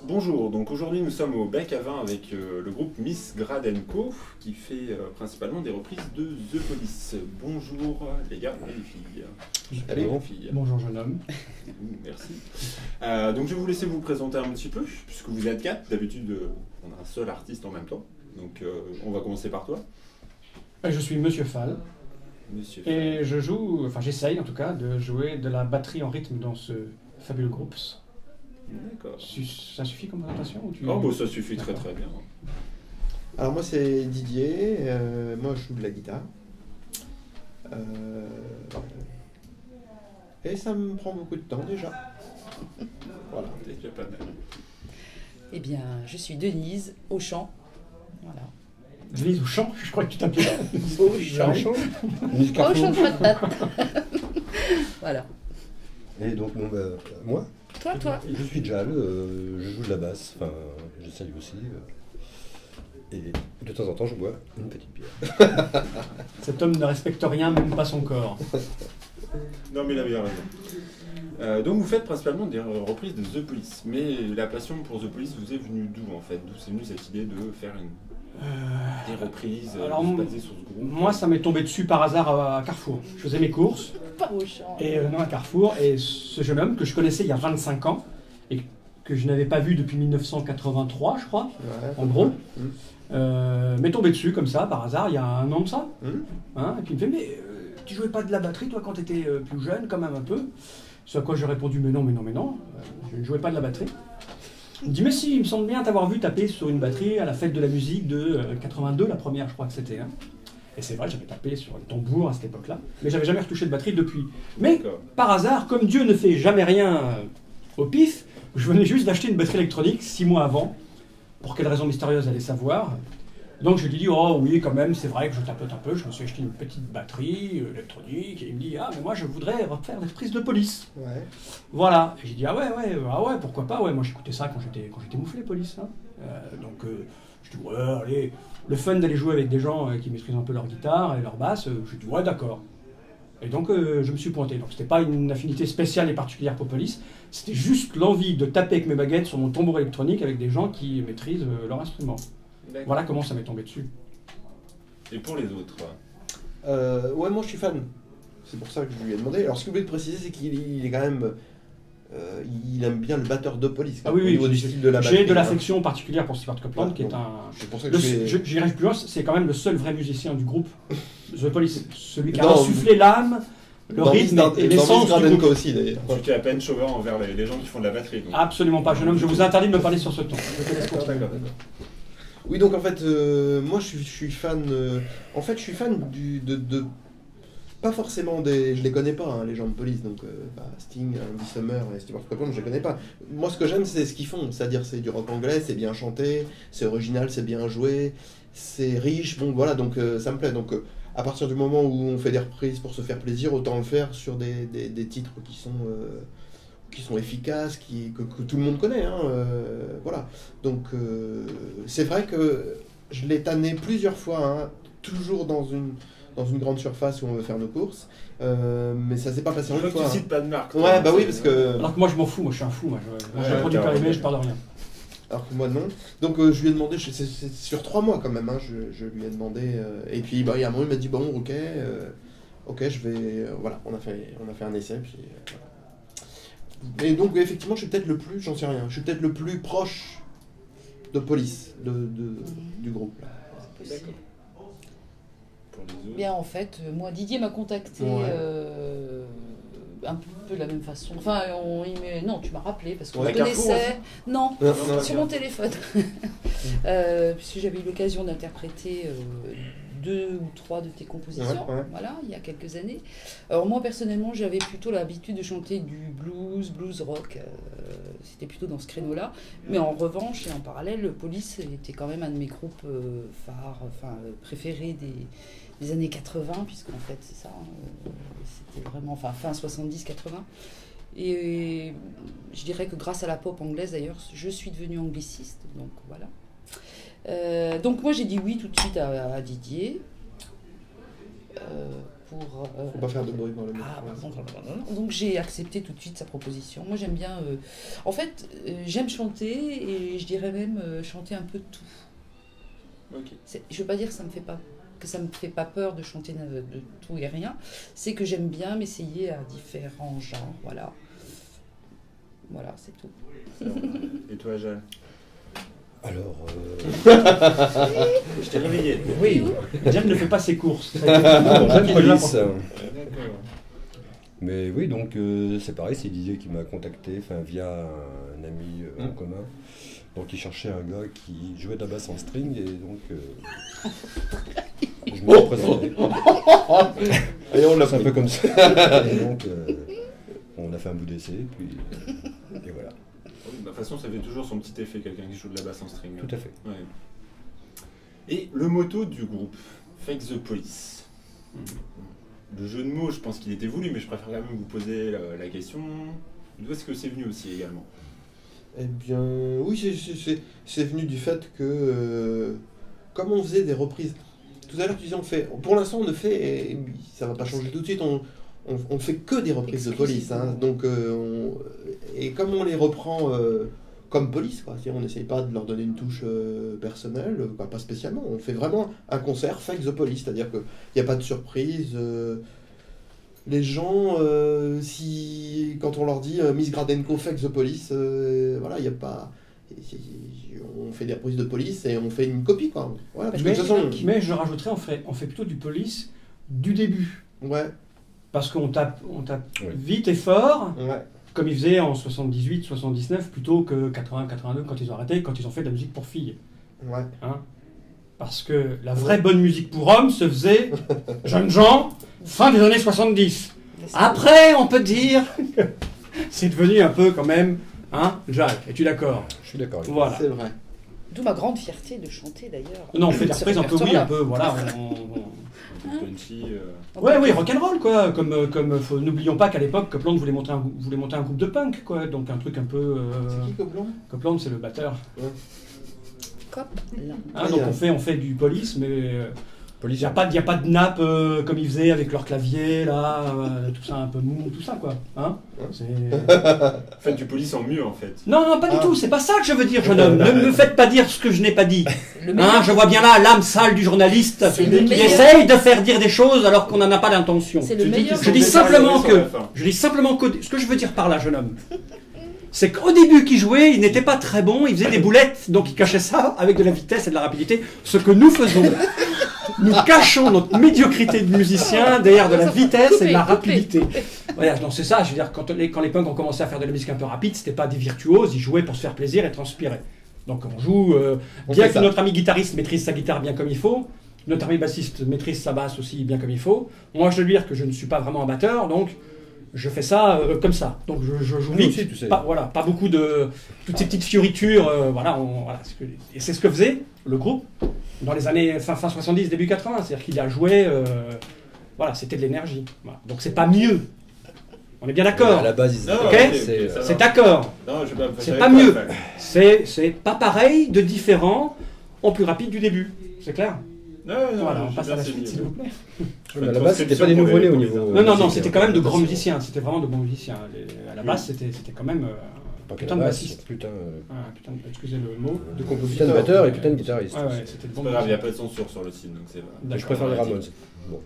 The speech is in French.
Bonjour, donc aujourd'hui nous sommes au Bec à Vin avec le groupe Miss Grad Co qui fait principalement des reprises de The Police. Bonjour les gars et les filles. Allez, les filles. Bonjour jeune homme. Merci. Donc je vais vous laisser vous présenter un petit peu, puisque vous êtes quatre. D'habitude on a un seul artiste en même temps. Donc on va commencer par toi. Je suis Monsieur Fall. Monsieur Et je joue, enfin j'essaye en tout cas, de jouer de la batterie en rythme dans ce fabuleux groupe. D'accord. Ça suffit comme présentation ou tu... Oh bah ça suffit très très bien. Alors moi c'est Didier, moi je joue de la guitare. Et ça me prend beaucoup de temps déjà. Voilà. C'est déjà pas mal. Eh bien, je suis Denise, au chant. Voilà. Denise au chant, je crois que tu t'appelles. Au chant. Au chant de patate. Voilà. Et donc, bon, bah, moi, Toi. je suis Jal, je joue de la basse, enfin, j'essaye aussi. Et de temps en temps, je bois une petite bière. Cet homme ne respecte rien, même pas son corps. Non mais il a bien raison. Donc vous faites principalement des reprises de The Police, mais la passion pour The Police vous est venue d'où en fait? D'où c'est venu cette idée de faire des reprises basées sur ce groupe? Moi ça m'est tombé dessus par hasard à Carrefour. Je faisais mes courses, Pas au chant. et non à Carrefour, et ce jeune homme que je connaissais il y a 25 ans, et que je n'avais pas vu depuis 1983 je crois, Ouais. en gros, m'est tombé dessus comme ça par hasard il y a un an de ça. Hein, et puis il me fait mais tu jouais pas de la batterie toi quand tu étais plus jeune quand même un peu? Ce à quoi j'ai répondu mais non, je ne jouais pas de la batterie. Il me dit mais si, il me semble bien t'avoir vu taper sur une batterie à la fête de la musique de 82, la première je crois que c'était. Hein. Et c'est vrai, j'avais tapé sur les tambours à cette époque-là, mais j'avais jamais retouché de batterie depuis. Mais par hasard, comme Dieu ne fait jamais rien au pif, je venais juste d'acheter une batterie électronique 6 mois avant. Pour quelle raison mystérieuse, allez savoir. Donc je lui ai dit, oh oui, quand même, c'est vrai que je tapote un peu, je me suis acheté une petite batterie électronique, et il me dit, ah, mais moi je voudrais refaire des reprises de Police. Ouais. Voilà. Et j'ai dit, ah ouais, pourquoi pas, ouais, moi j'écoutais ça quand j'étais mouflé, Police. Hein. Je dis, ouais, allez, le fun d'aller jouer avec des gens qui maîtrisent un peu leur guitare et leur basse, je dis, ouais, d'accord. Et donc je me suis pointé. Donc c'était pas une affinité spéciale et particulière pour Police, c'était juste l'envie de taper avec mes baguettes sur mon tambour électronique avec des gens qui maîtrisent leur instrument. Voilà comment ça m'est tombé dessus. Et pour les autres? Ouais, moi je suis fan. C'est pour ça que je lui ai demandé. Alors ce que je voulais te préciser, c'est qu'il est quand même... il aime bien le batteur de Police. Ah oui, au niveau du style de la j'ai batterie, de l'affection particulière pour Stewart Copeland, Ouais, qui est donc, un... C'est pour ça que J'irai plus loin, c'est quand même le seul vrai musicien du groupe The Police. Celui qui a Dans- insufflé l'âme, le rythme et l'essence du groupe. aussi d'ailleurs. Tu t'es à peine chauvin envers les gens qui font de la batterie. Donc. Absolument pas, jeune homme, je vous interdis de me parler sur ce ton. Je te laisse continuer. D'accord. Oui, donc en fait, moi je suis fan. En fait, je suis fan de pas forcément des. Je les connais pas, hein, les gens de Police, donc Sting, Andy Summer et Stewart Copeland, je les connais pas. Moi, ce que j'aime, c'est ce qu'ils font, c'est-à-dire c'est du rock anglais, c'est bien chanté, c'est original, c'est bien joué, c'est riche. Bon, voilà, donc ça me plaît. Donc à partir du moment où on fait des reprises pour se faire plaisir, autant le faire sur des titres qui sont efficaces, que tout le monde connaît. Hein, voilà. Donc c'est vrai que je l'ai tanné plusieurs fois, hein, toujours dans une grande surface où on veut faire nos courses, mais ça s'est pas passé en une fois. Tu Hein. cites pas de marque. Ouais, bah oui, parce que... Alors que moi je m'en fous, moi je suis un fou, moi j'ai un produit périmé, je parle de rien. Alors que moi non. Donc je lui ai demandé, c'est sur 3 mois quand même, hein, je lui ai demandé, et puis il y a un moment il m'a dit bon ok, je vais, voilà, on a fait un essai, puis voilà. Et donc effectivement je suis peut-être le plus, j'en sais rien, je suis peut-être le plus proche de Police, du groupe. Là. D'accord. Pour les autres. Bien, en fait, moi, Didier m'a contacté un peu de la même façon. Enfin, non, tu m'as rappelé parce qu'on Ouais, se Carrefour connaissait. Non, Non, sur mon téléphone. Puisque j'avais eu l'occasion d'interpréter 2 ou 3 de tes compositions, Ouais. voilà, il y a quelques années. Alors moi, personnellement, j'avais plutôt l'habitude de chanter du blues rock. C'était plutôt dans ce créneau-là. Mais en revanche, et en parallèle, Police était quand même un de mes groupes phares, préférés des années 80, puisqu'en fait, c'est ça, c'était vraiment fin 70-80. Et je dirais que grâce à la pop anglaise, d'ailleurs, je suis devenue angliciste, donc voilà. Donc moi j'ai dit oui tout de suite à Didier pour... Faut pas faire de bruit dans le micro. Ah, non. Donc j'ai accepté tout de suite sa proposition. Moi j'aime bien... En fait, j'aime chanter et je dirais même chanter un peu de tout. Ok. Je veux pas dire que ça me fait pas peur de chanter de tout et rien. C'est que j'aime bien m'essayer à différents genres. Voilà. Voilà, c'est tout. Et toi, Jal? Alors, Je t'ai réveillé. Oui, Jam ne fait pas ses courses. jeune police. D'accord. Mais oui, donc c'est pareil, c'est Didier qui m'a contacté, via un ami en commun. Donc il cherchait un gars qui jouait de la basse en string et donc je me suis présenté. Et on l'a C'est un pris. peu comme ça. Et donc on a fait un bout d'essai, puis et voilà. De toute façon, ça fait toujours son petit effet, quelqu'un qui joue de la basse en string. Tout à fait. Ouais. Et le motto du groupe, Fake the Police. Le jeu de mots, je pense qu'il était voulu, mais je préfère quand même vous poser la question. D'où est-ce que c'est venu aussi également? Eh bien, oui, c'est venu du fait que, comme on faisait des reprises, tout à l'heure tu disais, pour l'instant on ne fait, et ça va pas changer tout de suite, on fait que des reprises de police, hein, donc, et comme on les reprend comme police, quoi, c'est-à-dire on n'essaye pas de leur donner une touche personnelle, pas spécialement, on fait vraiment un concert Fake the Police, c'est-à-dire qu'il n'y a pas de surprise. Les gens, quand on leur dit Miss Gradenko Fake the Police, voilà, il n'y a pas. On fait des reprises de police et on fait une copie, quoi. Voilà, parce que de toute façon. Mais je rajouterais, on fait plutôt du police du début. Ouais, Parce qu'on tape Oui. vite et fort, ouais. comme ils faisaient en 78, 79, plutôt que 80, 82, quand ils ont arrêté, quand ils ont fait de la musique pour filles. Ouais. Hein. Parce que la vraie bonne musique pour hommes se faisait, jeunes gens, fin des années 70. Après, on peut dire que c'est devenu un peu quand même, hein, Jacques, es-tu d'accord? Je suis d'accord avec vous. Voilà. C'est vrai. D'où ma grande fierté de chanter d'ailleurs. Non, on fait des Ce reprises un peu, oui, répertoire-là. un peu, voilà. Un peu punchy, Ouais, oui, rock'n'roll, quoi. N'oublions pas qu'à l'époque, Copland voulait monter un groupe de punk, quoi. Donc un truc un peu. C'est qui Copland? Copland, c'est le batteur. Cop, là. Hein, donc on fait du police, mais il Police. n'y a pas de nappe comme ils faisaient avec leur clavier, là, tout ça un peu mou, tout ça, quoi. Hein. Faites du police en mieux en fait. Non, pas du tout, c'est pas ça que je veux dire, jeune homme. Ne me faites pas dire ce que je n'ai pas dit. Le meilleur- Hein, je vois bien là l'âme sale du journaliste C'est qui le meilleur- essaye de faire dire des choses alors qu'on n'en a pas l'intention. C'est le Tu dis meilleur. qu'ils Je dis sont simplement déterminés sur que, la fin. ce que je veux dire par là, jeune homme, c'est qu'au début qu'il jouait, il n'était pas très bon, il faisait des boulettes, donc il cachait ça avec de la vitesse et de la rapidité. Ce que nous faisons, nous cachons notre médiocrité de musicien derrière de la vitesse et de la rapidité. Voilà, donc c'est ça, je veux dire, quand les punks ont commencé à faire de la musique un peu rapide, c'était pas des virtuoses, ils jouaient pour se faire plaisir et transpirer. Donc on joue, On bien fait que ça. notre ami guitariste maîtrise sa guitare bien comme il faut, notre ami bassiste maîtrise sa basse aussi bien comme il faut. Moi je dois dire que je ne suis pas vraiment un batteur, donc je fais ça comme ça. Donc je joue Nous vite, aussi, tu sais. pas beaucoup de... toutes ces petites fioritures, voilà, et c'est ce que faisait le groupe dans les années fin 70, début 80, c'est-à-dire qu'il a joué, voilà, c'était de l'énergie. Voilà. Donc c'est pas mieux. On est bien d'accord. À la base, ils Non, Ok. c'est ça va. C'est d'accord. Non, je vais pas me C'est fâcher pas avec toi, mieux. enfin. C'est pas pareil, de différent, en plus rapide du début. C'est clair? Non, Voilà, on j'ai passe bien à la saisi. suite, s'il vous plaît. à la base, c'était pas des nouveau-nés au niveau. Non, c'était quand même de grands musiciens. C'était vraiment de bons musiciens. À la base, c'était quand même Pas putain de bassiste. Putain, putain, excusez le mot. De putain compositeur. de batteur et putain de guitariste. Ouais, c'était de C'est bons pas grave, il n'y a musiciens. pas de censure sur le site, donc c'est vrai. D'accord. Je préfère les Ramones. Bon.